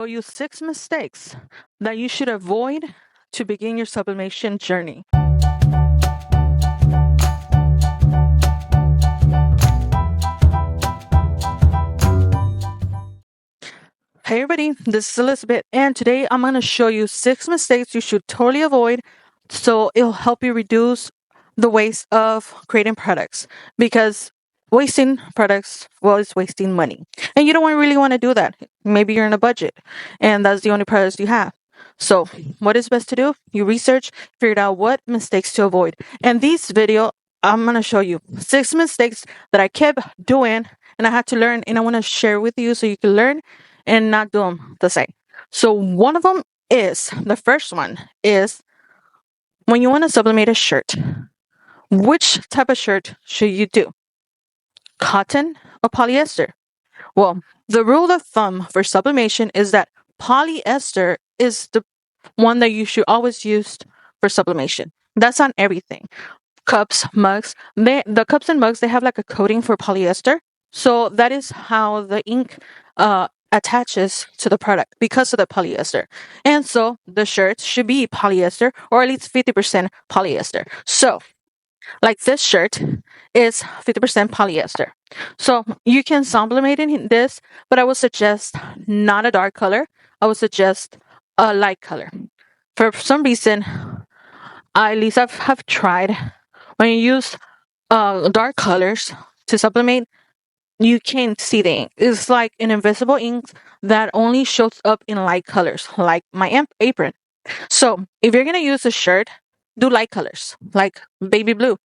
Show you 6 mistakes that you should avoid to begin your sublimation journey. Hey everybody, this is Elizabeth, and today I'm going to show you 6 mistakes you should totally avoid so it'll help you reduce the waste of creating products, because wasting products, well, it's wasting money. And you don't really want to do that. Maybe you're in a budget and that's the only products you have. So what is best to do? You research, figure out what mistakes to avoid. And this video, I'm going to show you 6 mistakes that I kept doing and I had to learn, and I want to share with you so you can learn and not do them the same. So one of them is, the first one is, when you want to sublimate a shirt, which type of shirt should you do? Cotton or polyester? Well, the rule of thumb for sublimation is that polyester is the one that you should always use for sublimation. That's on everything. Cups, mugs, the cups and mugs, they have like a coating for polyester. So that is how the ink attaches to the product because of the polyester. And so the shirts should be polyester, or at least 50% polyester. So like this shirt is 50% polyester. So you can sublimate in this, but I would suggest not a dark color. I would suggest a light color. For some reason, at least have tried, when you use dark colors to sublimate, you can't see the ink. It's like an invisible ink that only shows up in light colors, like my apron. So if you're going to use a shirt, do light colors, like baby blue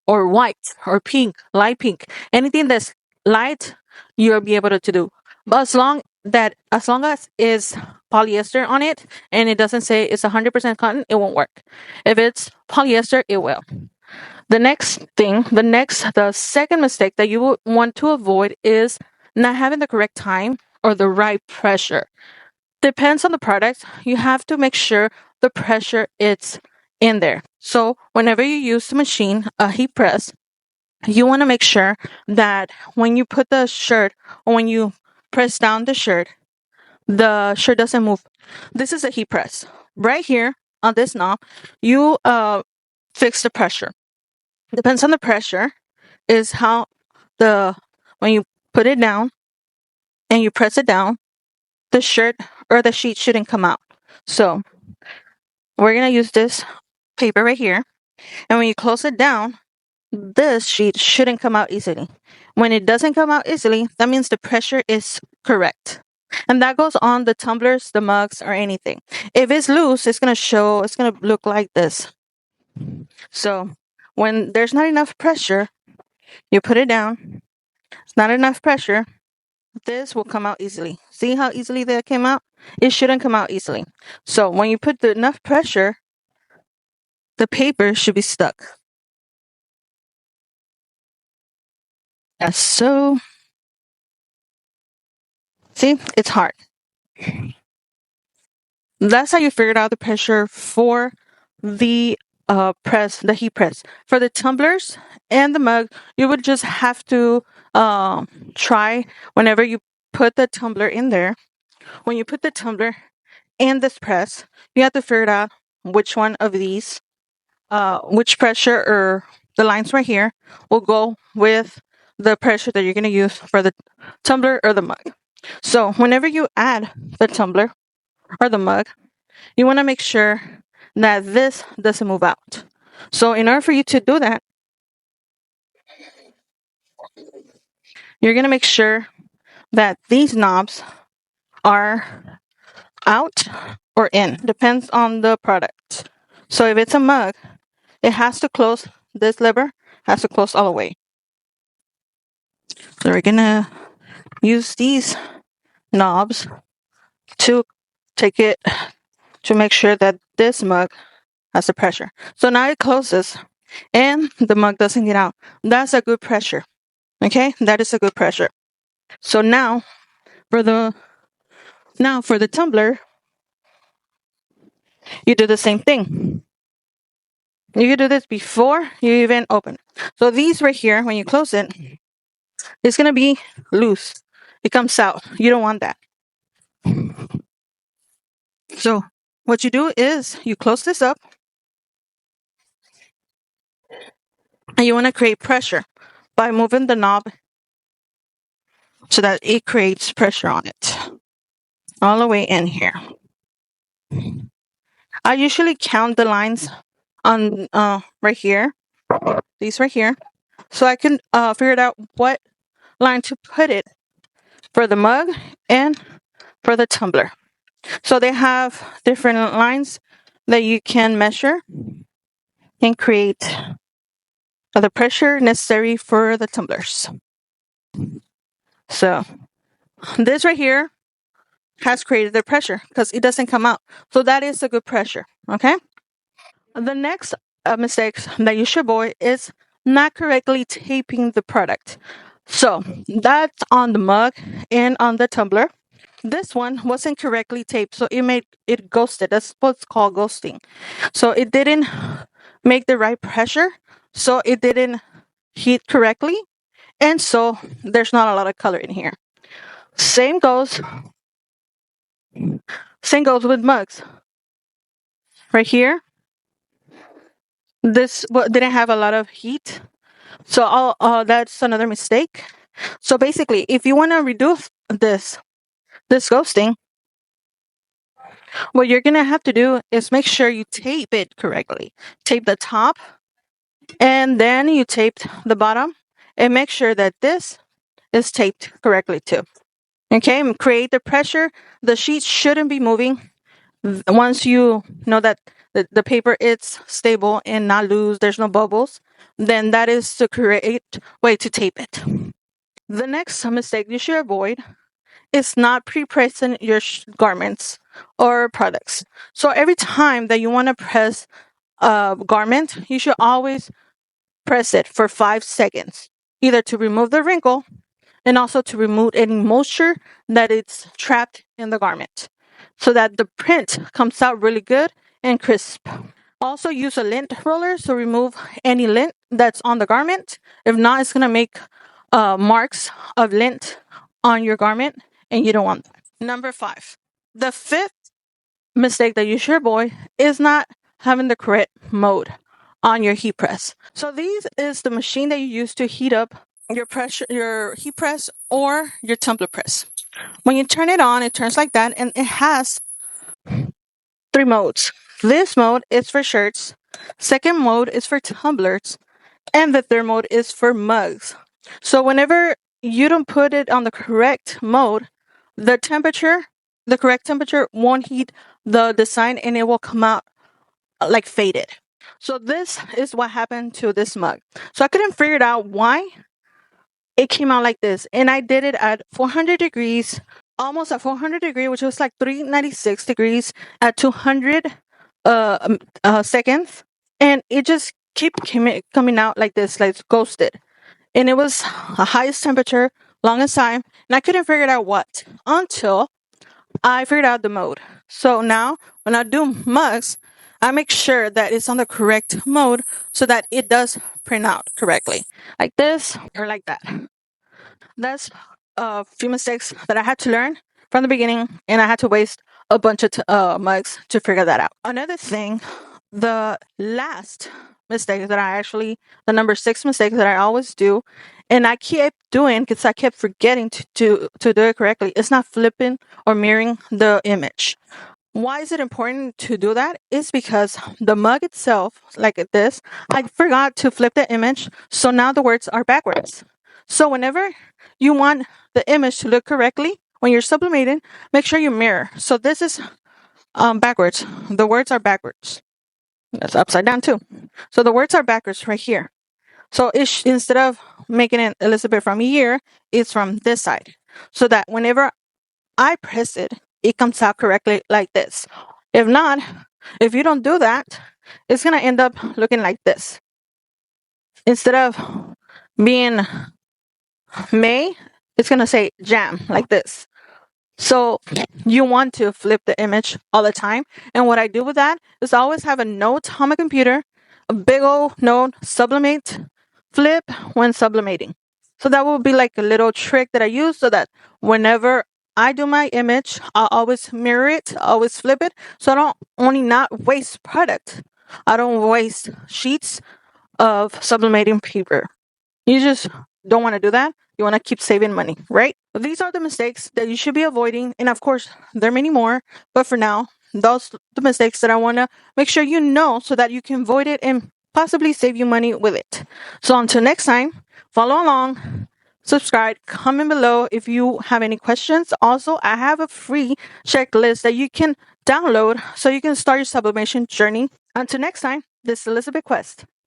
or white or pink, light pink. Anything that's light, you'll be able to do. But as long as it's polyester on it and it doesn't say it's 100% cotton, it won't work. If it's polyester, it will. The second mistake that you would want to avoid is not having the correct time or the right pressure. Depends on the product. You have to make sure the pressure is in there. So whenever you use the machine, a heat press, you want to make sure that when you put the shirt, or when you press down the shirt doesn't move. This is a heat press. Right here on this knob, you fix the pressure. Depends on the pressure is how when you put it down and you press it down, the shirt or the sheet shouldn't come out. So we're going to use this paper right here. And when you close it down, this sheet shouldn't come out easily. When it doesn't come out easily, that means the pressure is correct. And that goes on the tumblers, the mugs, or anything. If it's loose, it's going to look like this. So when there's not enough pressure, you put it down. It's not enough pressure. This will come out easily. See how easily that came out? It shouldn't come out easily. So when you put enough pressure, the paper should be stuck. As so. See, it's hard. That's how you figured out the pressure for the the heat press. For the tumblers and the mug, you would just have to try whenever you put the tumbler in there. When you put the tumbler in this press, you have to figure out which one of these, which pressure or the lines right here will go with the pressure that you're going to use for the tumbler or the mug. So whenever you add the tumbler or the mug, you want to make sure that this doesn't move out. So in order for you to do that, you're going to make sure that these knobs are out or in. Depends on the product. So if it's a mug, it has to close, this lever has to close all the way. So we're going to use these knobs to take it, to make sure that this mug has the pressure. So now it closes and the mug doesn't get out. That's a good pressure. Okay, that is a good pressure. So now for the tumbler, you do the same thing. You can do this before you even open. So these right here, when you close it, it's going to be loose. It comes out. You don't want that. So what you do is you close this up and you want to create pressure by moving the knob so that it creates pressure on it all the way in here. I usually count the lines on right here, these right here, so I can figure out what line to put it for the mug and for the tumbler. So they have different lines that you can measure and create the pressure necessary for the tumblers. So this right here has created the pressure because it doesn't come out. So that is a good pressure, okay? The next mistakes that you should avoid is not correctly taping the product. So that's on the mug and on the tumbler. This one wasn't correctly taped, so it made it ghosted. That's what's called ghosting. So it didn't make the right pressure, so it didn't heat correctly, and so there's not a lot of color in here. Same goes with mugs. Right here, this didn't have a lot of heat, so that's another mistake. So basically, if you want to reduce this ghosting, what you're gonna have to do is make sure you tape it correctly. Tape the top, and then you tape the bottom, and make sure that this is taped correctly too. Okay, and create the pressure. The sheet shouldn't be moving. Once you know that the paper is stable and not loose, there's no bubbles, then that is the correct way to tape it. The next mistake you should avoid is not pre-pressing your garments or products. So every time that you want to press a garment, you should always press it for 5 seconds, either to remove the wrinkle and also to remove any moisture that is trapped in the garment so that the print comes out really good and crisp. Also use a lint roller to remove any lint that's on the garment. If not, it's going to make marks of lint on your garment, and you don't want that. Number 5. The 5th mistake that you should avoid is not having the correct mode on your heat press. So this is the machine that you use to heat up your heat press or your tumbler press. When you turn it on, it turns like that, and it has 3 modes. This mode is for shirts, second mode is for tumblers, and the third mode is for mugs. So whenever you don't put it on the correct mode, the correct temperature won't heat the design, and it will come out like faded. So this is what happened to this mug. So I couldn't figure it out why it came out like this, and I did it at 400 degrees, almost at 400 degrees, which was like 396 degrees at 200 seconds, and it just kept coming out like this, like ghosted. And it was the highest temperature, longest time, and I couldn't figure out what until I figured out the mode. So now when I do mugs, I make sure that it's on the correct mode so that it does print out correctly, like this or like that. That's a few mistakes that I had to learn from the beginning, and I had to waste a bunch of mugs to figure that out. Another thing, the last mistake the number 6 mistake that I always do, and I kept doing because I kept forgetting to do it correctly, is not flipping or mirroring the image. Why is it important to do that? It's because the mug itself, like this, I forgot to flip the image, so now the words are backwards. So whenever you want the image to look correctly, when you're sublimating, make sure you mirror. So this is backwards. The words are backwards. That's upside down too. So the words are backwards right here. So instead of making it Elizabeth from here, it's from this side. So that whenever I press it, it comes out correctly like this. If not, if you don't do that, it's going to end up looking like this. Instead of being May, it's going to say jam like this. So you want to flip the image all the time. And what I do with that is I always have a note on my computer, a big old note, sublimate, flip when sublimating. So that will be like a little trick that I use so that whenever I do my image, I'll always mirror it, always flip it, so I don't only not waste product. I don't waste sheets of sublimating paper. You just don't want to do that. You want to keep saving money, right? These are the mistakes that you should be avoiding. And of course, there are many more. But for now, those are the mistakes that I want to make sure you know so that you can avoid it and possibly save you money with it. So until next time, follow along, subscribe, comment below if you have any questions. Also, I have a free checklist that you can download so you can start your sublimation journey. Until next time, this is Elizabeth Quest.